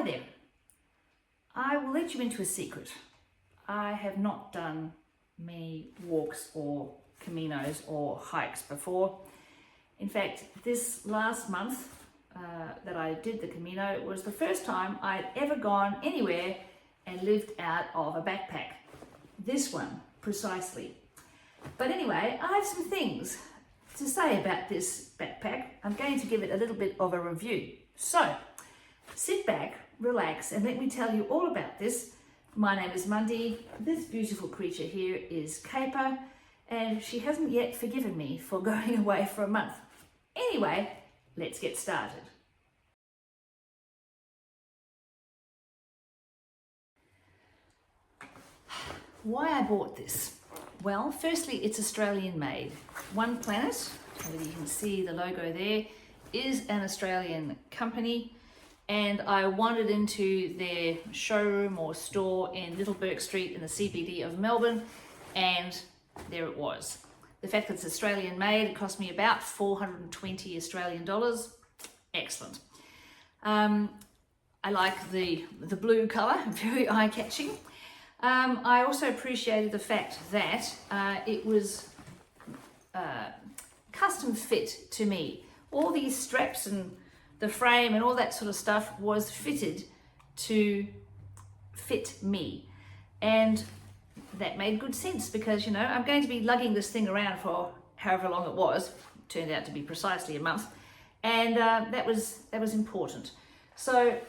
Hi there. I will let you into a secret. I have not done many walks or Caminos or hikes before. In fact, this last month that I did the Camino was the first time I'd ever gone anywhere and lived out of a backpack. This one, precisely. But anyway, I have some things to say about this backpack. I'm going to give it a little bit of a review. So, sit back, relax, and let me tell you all about this. My name is Mundy. This beautiful creature here is Caper, and she hasn't yet forgiven me for going away for a month. Anyway, let's get started. Why I bought this? Well, firstly, it's Australian made. One Planet, whether you can see the logo there, is an Australian company, and I wandered into their showroom or store in Little Bourke Street in the CBD of Melbourne, and there it was. The fact that it's Australian made, it cost me about 420 Australian dollars. Excellent. I like the blue colour, very eye-catching. I also appreciated the fact that it was custom fit to me. All these straps and the frame and all that sort of stuff was fitted to fit me. And that made good sense because, you know, I'm going to be lugging this thing around for however long it was. Turned out to be precisely a month. And that was important. So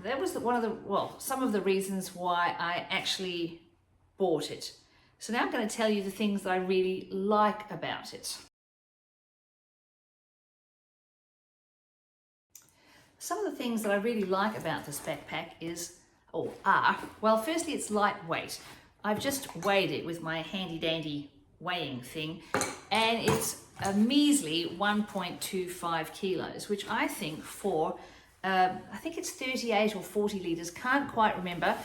that was some of the reasons why I actually bought it. So now I'm going to tell you the things that I really like about it. Some of the things that I really like about this backpack well, firstly, it's lightweight. I've just weighed it with my handy dandy weighing thing, and it's a measly 1.25 kilos, which I think for I think it's 38 or 40 litres, can't quite remember,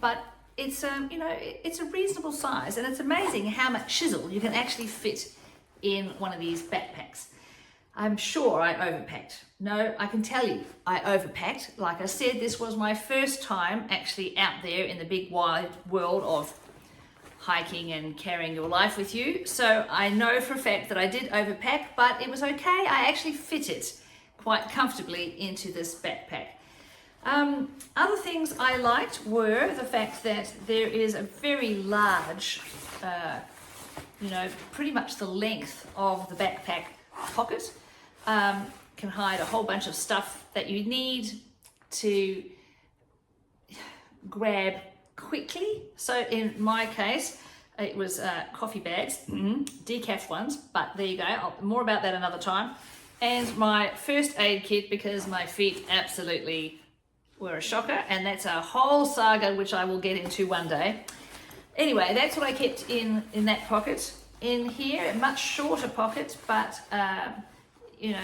but it's it's a reasonable size, and it's amazing how much chisel you can actually fit in one of these backpacks. I'm sure I overpacked. No, I can tell you I overpacked. Like I said, this was my first time actually out there in the big wide world of hiking and carrying your life with you. So I know for a fact that I did overpack, but it was okay. I actually fit it quite comfortably into this backpack. Other things I liked were the fact that there is a very large, pretty much the length of the backpack pocket. Can hide a whole bunch of stuff that you need to grab quickly. So in my case, it was coffee bags, decaf ones, but there you go. More about that another time. And my first aid kit, because my feet absolutely were a shocker, and that's a whole saga which I will get into one day. Anyway, that's what I kept in that pocket. In here, a much shorter pocket, but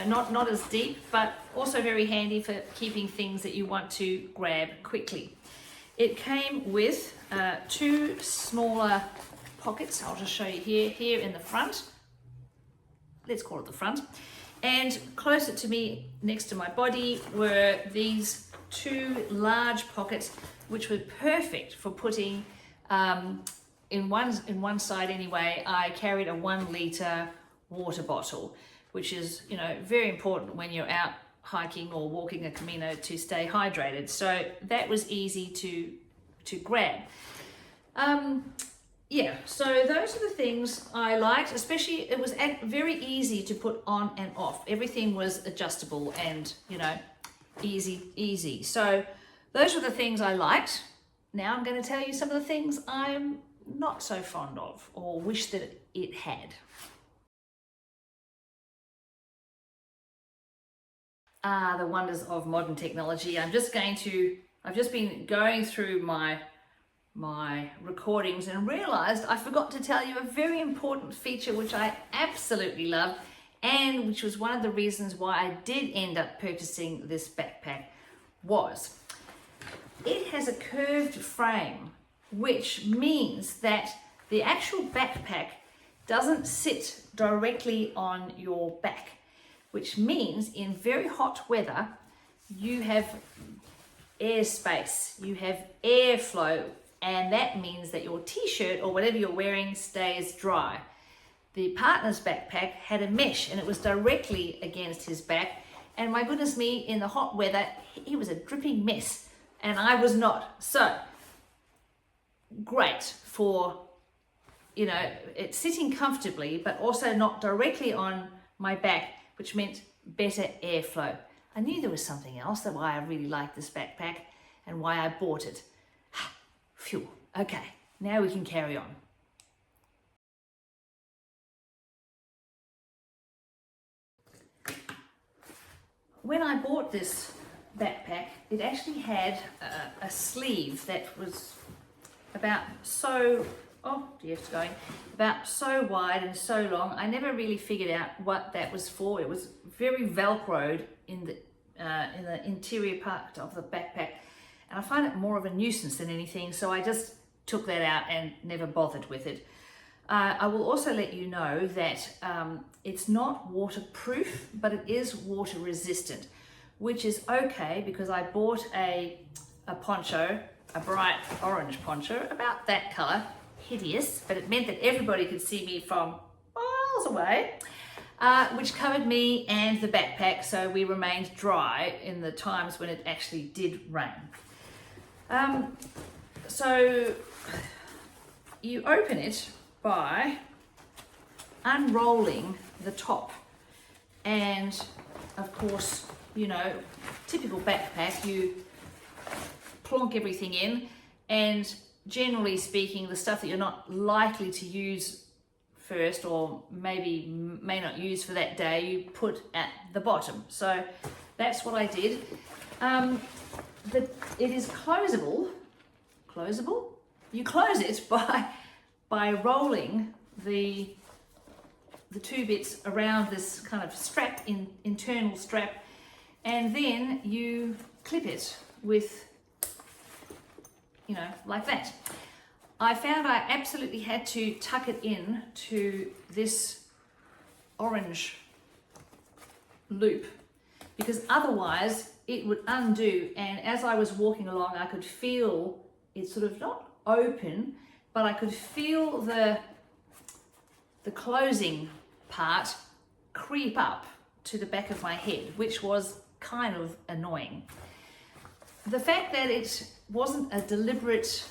not as deep, but also very handy for keeping things that you want to grab quickly. It came with two smaller pockets. I'll just show you here in the front. Let's call it the front. And closer to me, next to my body, were these two large pockets, which were perfect for putting, in one side anyway, I carried a 1 litre water bottle, which is, very important when you're out hiking or walking a Camino to stay hydrated. So that was easy to grab. So those are the things I liked, especially it was very easy to put on and off. Everything was adjustable and, easy. So those are the things I liked. Now I'm going to tell you some of the things I'm not so fond of or wish that it had. The wonders of modern technology. I've just been going through my recordings and realized I forgot to tell you a very important feature which I absolutely love, and which was one of the reasons why I did end up purchasing this backpack. Was it has a curved frame, which means that the actual backpack doesn't sit directly on your back, which means in very hot weather you have airspace, you have airflow, and that means that your t-shirt or whatever you're wearing stays dry. The partner's backpack had a mesh and it was directly against his back, and my goodness me, in the hot weather, he was a dripping mess and I was not. So great for, you know, it's sitting comfortably, but also not directly on my back, which meant better airflow. I knew there was something else, that's why I really liked this backpack and why I bought it. Phew, okay, now we can carry on. When I bought this backpack, it actually had a sleeve that was about so, oh, it's going, about so wide and so long. I never really figured out what that was for. It was very velcroed in the interior part of the backpack, and I find it more of a nuisance than anything, so I just took that out and never bothered with it. I will also let you know that it's not waterproof, but it is water resistant, which is okay because I bought a poncho, a bright orange poncho, about that color, hideous, but it meant that everybody could see me from miles away, which covered me and the backpack, so we remained dry in the times when it actually did rain. So you open it by unrolling the top, and of course, you know, typical backpack, you plonk everything in, and generally speaking, the stuff that you're not likely to use first, or maybe may not use for that day, you put at the bottom. So that's what I did. It is closable. You close it by rolling the two bits around this kind of strap, internal strap, and then you clip it with, you know, like that. I found I absolutely had to tuck it in to this orange loop because otherwise it would undo, and as I was walking along I could feel it sort of not open, but I could feel the closing part creep up to the back of my head, which was kind of annoying. The fact that it wasn't a deliberate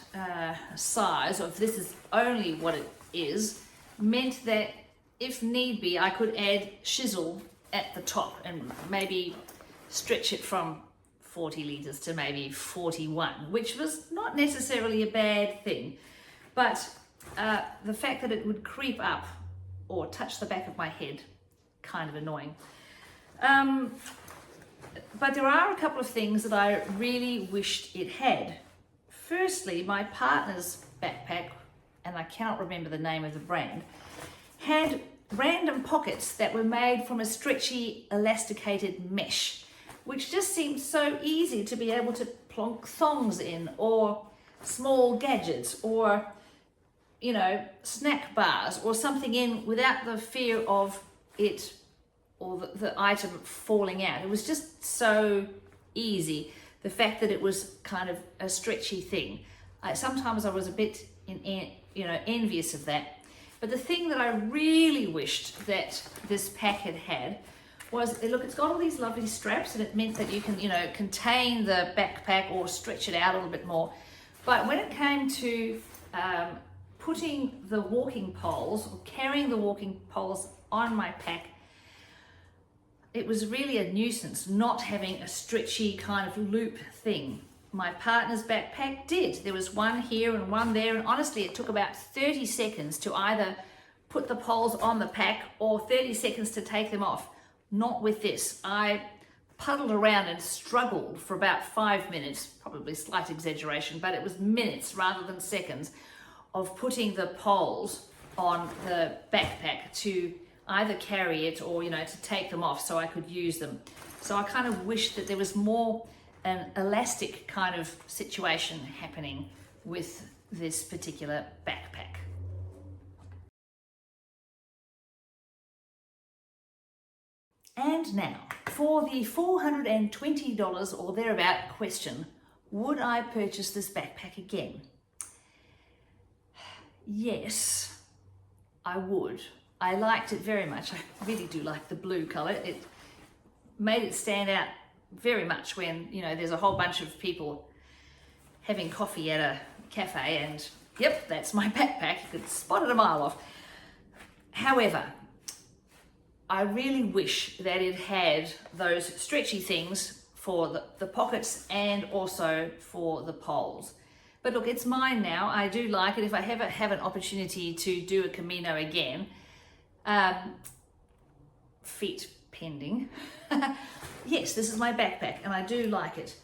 size of this is only what it is meant that if need be I could add chisel at the top and maybe stretch it from 40 litres to maybe 41, which was not necessarily a bad thing, but the fact that it would creep up or touch the back of my head, kind of annoying. But there are a couple of things that I really wished it had. Firstly, my partner's backpack, and I cannot remember the name of the brand, had random pockets that were made from a stretchy, elasticated mesh, which just seemed so easy to be able to plonk thongs in, or small gadgets, or, you know, snack bars or something in without the fear of it or the item falling out. It was just so easy. The fact that it was kind of a stretchy thing. Sometimes I was a bit envious of that. But the thing that I really wished that this pack had was, look, it's got all these lovely straps, and it meant that you can, you know, contain the backpack or stretch it out a little bit more. But when it came to putting the walking poles or carrying the walking poles on my pack, it was really a nuisance not having a stretchy kind of loop thing. My partner's backpack did. There was one here and one there, and honestly it took about 30 seconds to either put the poles on the pack or 30 seconds to take them off. Not with this. I puddled around and struggled for about 5 minutes, probably slight exaggeration, but it was minutes rather than seconds of putting the poles on the backpack to either carry it or, you know, to take them off so I could use them. So I kind of wish that there was more an elastic kind of situation happening with this particular backpack. And now, for the $420 or thereabout question, would I purchase this backpack again? Yes, I would. I liked it very much. I really do like the blue colour. It made it stand out very much when, you know, there's a whole bunch of people having coffee at a cafe and, yep, that's my backpack. You could spot it a mile off. However, I really wish that it had those stretchy things for the pockets and also for the poles. But look, it's mine now. I do like it. If I ever have an opportunity to do a Camino again, feet pending, yes, this is my backpack and I do like it.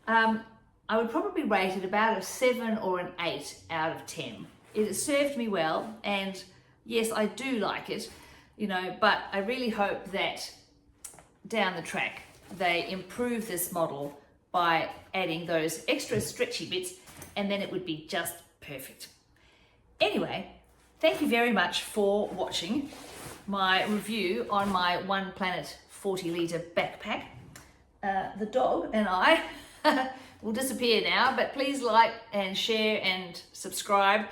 I would probably rate it about a 7 or an 8 out of 10. It has served me well, and yes, I do like it, you know, but I really hope that down the track they improve this model by adding those extra stretchy bits, and then it would be just perfect. Anyway, thank you very much for watching my review on my One Planet 40 litre backpack. The dog and I will disappear now, but please like and share and subscribe,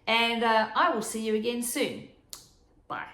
and I will see you again soon. Bye.